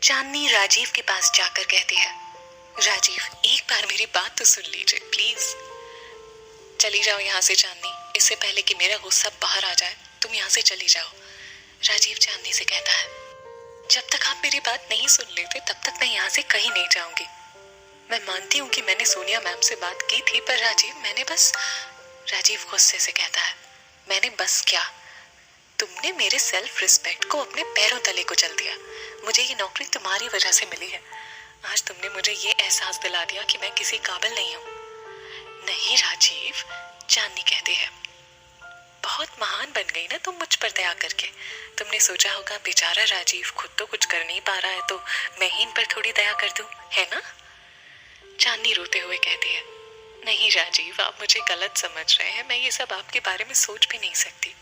चांदनी राजीव के पास जाकर कहती है, राजीव एक बार मेरी बात तो सुन लीजिए प्लीज। चली जाओ यहाँ से चांदनी, इससे पहले कि मेरा गुस्सा बाहर आ जाए तुम यहाँ से चली जाओ। राजीव चांदनी से कहता है, जब तक आप मेरी बात नहीं सुन लेते तब तक मैं यहाँ से कहीं नहीं जाऊंगी। मैं मानती हूँ कि मैंने सोनिया मैम से बात की थी, पर राजीव गुस्से से कहता है, मैंने बस क्या? तुमने मेरे सेल्फ रिस्पेक्ट को अपने पैरों तले कुचल दिया। मुझे ये नौकरी तुम्हारी वजह से मिली है। आज तुमने मुझे ये एहसास दिला दिया कि मैं किसी काबिल नहीं हूँ। नहीं राजीव, चांदनी कहती है, बहुत महान बन गई ना तुम मुझ पर दया करके। तुमने सोचा होगा बेचारा राजीव खुद तो कुछ कर नहीं पा रहा है, तो मैं ही इन पर थोड़ी दया कर दूं, है ना? चांदनी रोते हुए कहती है, नहीं राजीव, आप मुझे गलत समझ रहे हैं। मैं ये सब आपके बारे में सोच भी नहीं सकती।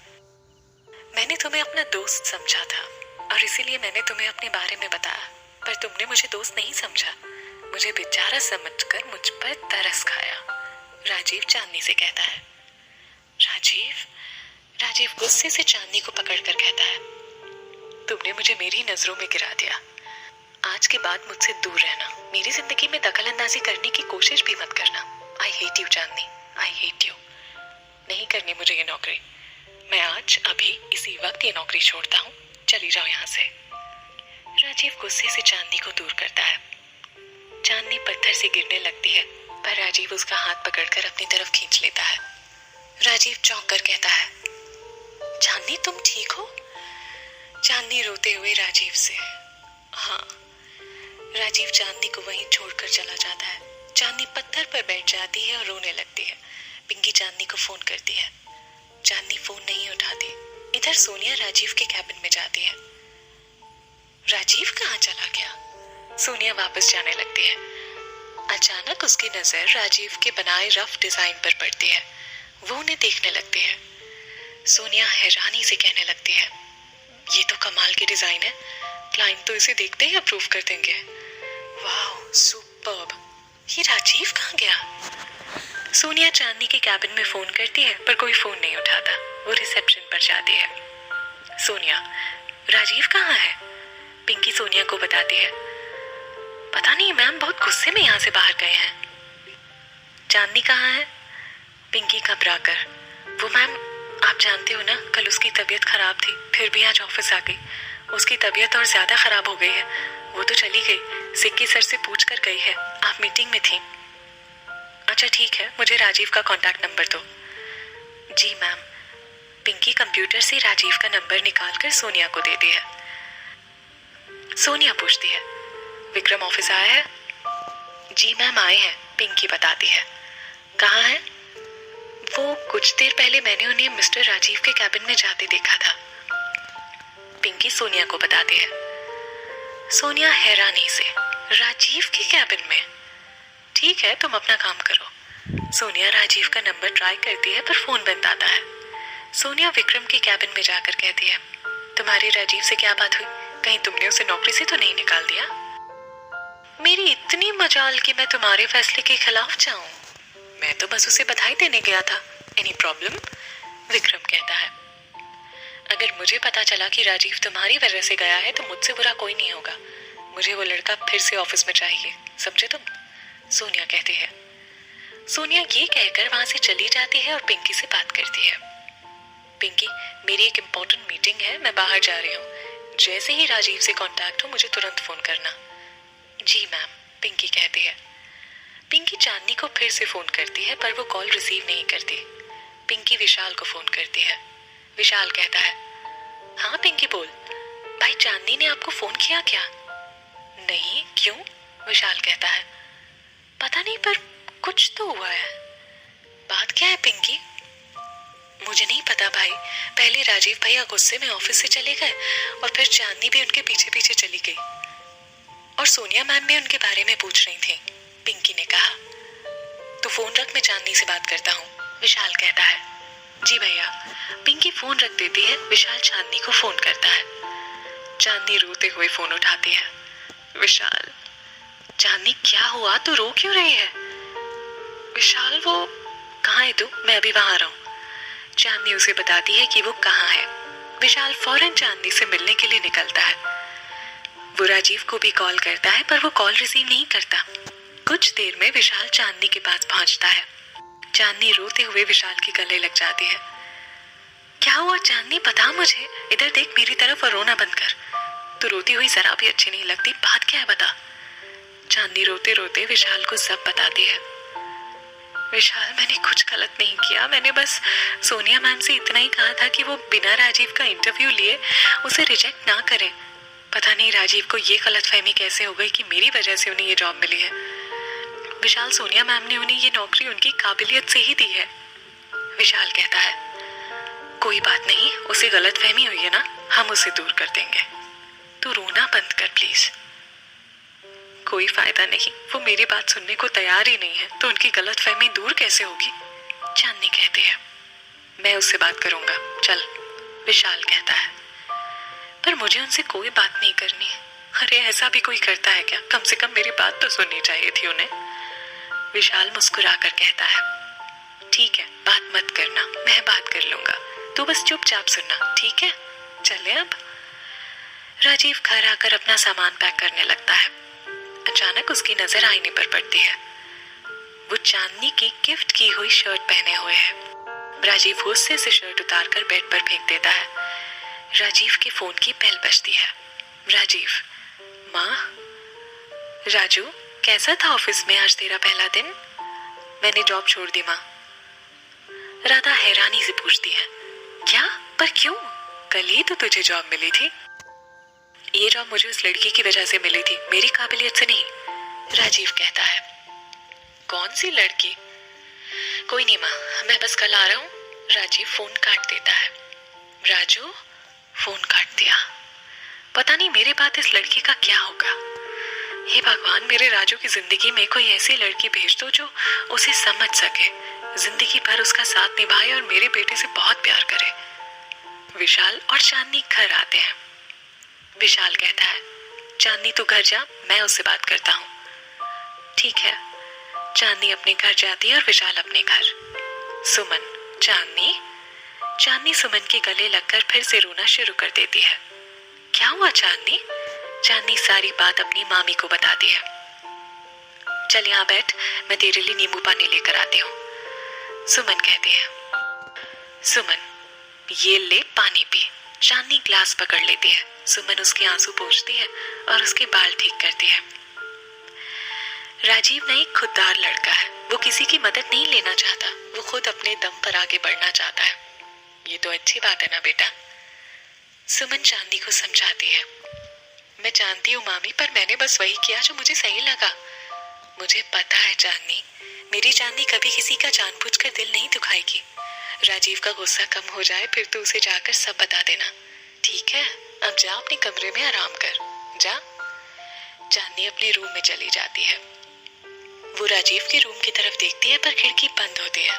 मैंने तुम्हें अपना दोस्त समझा था और इसीलिए मैंने तुम्हें अपने बारे में बताया, पर तुमने मुझे दोस्त नहीं समझा। मुझे बेचारा समझकर मुझ पर तरस खाया। राजीव चांदनी से कहता है। राजीव गुस्से से चांदनी को पकड़कर कहता है, तुमने मुझे मेरी नजरों में गिरा दिया। आज के बाद मुझसे दूर रहना। मेरी जिंदगी में दखल अंदाजी करने की कोशिश भी मत करना। I hate you Chandni, I hate you. नहीं करनी मुझे ये नौकरी। मैं आज अभी इसी वक्त ये नौकरी छोड़ता हूँ। चली जाओ यहाँ से। राजीव गुस्से से चांदनी को दूर करता है। चांदनी पत्थर से गिरने लगती है, पर राजीव उसका हाथ पकड़कर अपनी तरफ खींच लेता है। राजीव चौंक कर कहता है, चांदनी तुम ठीक हो? चांदनी रोते हुए राजीव से, हाँ। राजीव चांदनी को वहीं छोड़कर चला जाता है। चांदनी पत्थर पर बैठ जाती है और रोने लगती है। पिंकी चांदनी को फोन करती है। चांदनी फोन नहीं उठाती। इधर सोनिया राजीव के कैबिन में जाती है। राजीव कहाँ चला गया? सोनिया वापस जाने लगती है। अचानक उसकी नजर राजीव के बनाए रफ डिजाइन पर पड़ती है। वो उन्हें देखने लगती है। सोनिया हैरानी से कहने लगती है, ये तो कमाल की डिजाइन है। क्लाइंट तो इसे देखते ही अप्रूव कर देंगे। वाह, सुपर्ब। ये राजीव कहाँ गया? सोनिया चांदनी के कैबिन में फोन करती है, पर कोई फोन नहीं उठाता। वो रिसेप्शन पर जाती है। सोनिया, राजीव कहाँ है? पिंकी सोनिया को बताती है, पता नहीं मैम, बहुत गुस्से में यहाँ से बाहर गए हैं। चांदनी कहाँ है? पिंकी घबराकर, वो मैम, आप जानते हो ना, कल उसकी तबीयत खराब थी, फिर भी आज ऑफिस आ गई। उसकी तबीयत और ज्यादा खराब हो गई है। वो तो चली गई, सिक्की सर से पूछ कर गई है। आप मीटिंग में थी। अच्छा ठीक है, मुझे राजीव का कांटेक्ट नंबर दो। जी मैम। पिंकी कंप्यूटर से राजीव का नंबर निकालकर सोनिया को देती है। सोनिया पूछती है, विक्रम ऑफिस आया है? जी मैम, आए हैं, पिंकी बताती है। कहाँ है? वो कुछ देर पहले मैंने उन्हें मिस्टर राजीव के कैबिन में जाते देखा था। पिंकी सोनिया को बताती है। सोनिया हैरानी से, राजीव के कैबिन में? ठीक है, तुम अपना काम करो। सोनिया राजीव का नंबर ट्राई करती है, पर फोन बंद आता है। सोनिया विक्रम के कैबिन में जाकर कहती है, तुम्हारी राजीव से क्या बात हुई? कहीं तुमने उसे नौकरी से तो नहीं निकाल दिया? मेरी इतनी मजाल कि मैं तुम्हारे फैसले के खिलाफ जाऊं? मैं तो बस उसे बधाई देने गया था। Any problem? विक्रम कहता है, अगर मुझे पता चला कि राजीव तुम्हारी वजह से गया है तो मुझसे बुरा कोई नहीं होगा। मुझे वो लड़का फिर से ऑफिस में चाहिए, समझे तुम? सोनिया कहती है। सोनिया ये कहकर वहां से चली जाती है और पिंकी से बात करती है। पिंकी, मेरी एक इम्पोर्टेंट मीटिंग है, मैं बाहर जा रही हूँ। जैसे ही राजीव से कांटेक्ट हो मुझे तुरंत फोन करना। जी मैम, पिंकी कहती है। पिंकी चांदनी को फिर से फोन करती है, पर वो कॉल रिसीव नहीं करती। पिंकी विशाल को फोन करती है। विशाल कहता है, हाँ पिंकी बोल। भाई चांदनी ने आपको फोन किया क्या? नहीं, क्यों? विशाल कहता है, पता नहीं, पर कुछ तो हुआ है। बात क्या है पिंकी? मुझे नहीं पता भाई। पहले राजीव भैया गुस्से में ऑफिस से चले गए और फिर चांदनी भी उनके पीछे पीछे चली गई और सोनिया मैम भी उनके बारे में पूछ रही थी। पिंकी ने कहा, तो फोन रख, मैं चांदनी से बात करता हूँ। विशाल कहता है, जी भैया। पिंकी फोन रख देती है। विशाल चांदनी को फोन करता है। चांदनी रोते हुए फोन उठाती है। विशाल, चांदनी क्या हुआ, तू रो क्यों रही है? विशाल, वो कहाँ है तू? मैं अभी वहां आ रहा हूँ। चांदनी उसे बताती है कि वो कहाँ है। विशाल फौरन चांदनी से मिलने के लिए निकलता है। वो वो राजीव को भी कॉल करता है पर वो कॉल रिसीव नहीं करता। कुछ देर में विशाल चांदनी के पास पहुंचता है। चांदनी रोते हुए विशाल के गले लग जाती है। क्या हुआ चांदनी, बता मुझे, इधर देख मेरी तरफ और रोना बंद कर। तू रोती हुई जरा भी अच्छी नहीं लगती, बात क्या है बता। चांदनी रोते रोते विशाल को सब बताती है। विशाल, मैंने कुछ गलत नहीं किया, मैंने बस सोनिया मैम से इतना ही कहा था कि वो बिना राजीव का इंटरव्यू लिए उसे रिजेक्ट ना करें। पता नहीं राजीव को ये गलतफहमी कैसे हो गई कि मेरी वजह से उन्हें ये जॉब मिली है। विशाल, सोनिया मैम ने उन्हें ये नौकरी उनकी काबिलियत से ही दी है। विशाल कहता है, कोई बात नहीं, उसे गलतफहमी हुई है ना, हम उसे दूर कर देंगे। तू रोना बंद कर प्लीज। कोई फायदा नहीं, वो मेरी बात सुनने को तैयार ही नहीं है, तो उनकी गलतफहमी दूर कैसे होगी। चांदनी कहती है, मैं उससे बात करूंगा, चल। विशाल कहता है, पर मुझे उनसे कोई बात नहीं करनी। अरे ऐसा भी कोई करता है क्या, कम से कम मेरी बात तो सुननी चाहिए थी उन्हें। विशाल मुस्कुराकर कहता है, ठीक है, बात मत करना, मैं बात कर लूंगा, तू बस चुपचाप सुनना, ठीक है, चले अब। राजीव घर आकर अपना सामान पैक करने लगता है। अचानक उसकी नजर आईने पर पड़ती है। वो चांदनी की गिफ्ट की हुई शर्ट पहने हुए है। राजीव गुस्से से शर्ट उतारकर बेड पर फेंक देता है। राजीव के फोन की बेल बजती है। राजीव, माँ। राजू, कैसा था ऑफिस में आज तेरा पहला दिन? मैंने जॉब छोड़ दी माँ। राधा हैरानी से पूछती है, क्या, पर क्यों? कल ही तो तुझे जॉब मिली थी। ये जॉब मुझे उस लड़की की वजह से मिली थी, मेरी काबिलियत से नहीं। राजीव कहता है, कौन सी लड़की? कोई नहीं माँ, मैं बस कल आ रहा हूँ। राजीव फोन काट देता है। राजू, फोन काट दिया। पता नहीं मेरे बाद इस लड़की का क्या होगा। हे भगवान, मेरे राजू की जिंदगी में कोई ऐसी लड़की भेज दो जो उसे समझ सके, जिंदगी भर उसका साथ निभाए और मेरे बेटे से बहुत प्यार करे। विशाल और चांदनी घर आते हैं। विशाल कहता है, चांदनी तू घर जा, मैं उससे बात करता हूँ। ठीक है। चांदनी अपने घर जाती है और विशाल अपने घर। सुमन, चांदनी सुमन के गले लगकर फिर से रोना शुरू कर देती है। क्या हुआ चांदनी? चांदनी सारी बात अपनी मामी को बताती है। चल यहाँ बैठ, मैं तेरे लिए नींबू पानी लेकर आती हूँ। सुमन कहती है। सुमन, ये ले पानी पी। चांदनी ग्लास पकड़ लेती है। सुमन उसके आंसू पोंछती है और उसके बाल ठीक करती है। राजीव ना एक खुददार लड़का है, वो किसी की मदद नहीं लेना चाहता, वो खुद अपने दम पर आगे बढ़ना चाहता है। ये तो अच्छी बात है ना बेटा। सुमन चांदनी को समझाती है। मैं जानती हूँ मामी, पर मैंने बस वही किया जो मुझे सही लगा। मुझे पता है चांदनी, मेरी चांदनी कभी किसी का जानबूझकर दिल नहीं दुखाएगी। राजीव का गुस्सा कम हो जाए फिर तो उसे जाकर सब बता देना, ठीक है? अब जा अपने कमरे में आराम कर, जा। चांदनी अपने रूम में चली जाती है। वो राजीव के रूम की तरफ देखती है पर खिड़की बंद होती है।